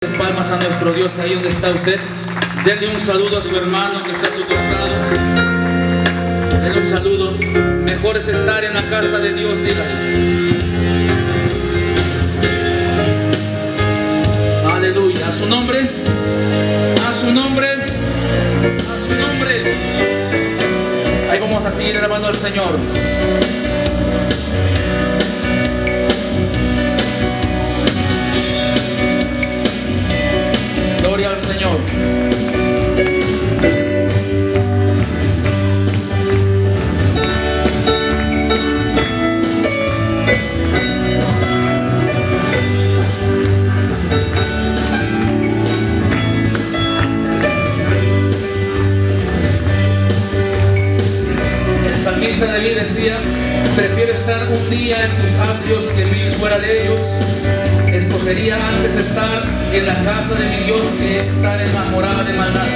Palmas a nuestro Dios ahí donde está usted. Denle un saludo a su hermano que está a su costado. Denle un saludo. Mejor es estar en la casa de Dios, dígale. Aleluya. A su nombre. A su nombre. A su nombre. Ahí vamos a seguir alabando al Señor. Gloria al Señor. El salmista David decía: prefiero estar un día en tus atrios que vivir fuera de ellos. Escogería antes estar en la casa de mi Dios que estar en la morada de maldad.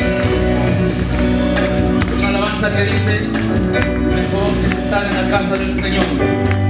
Una alabanza que dice: mejor es estar en la casa del Señor.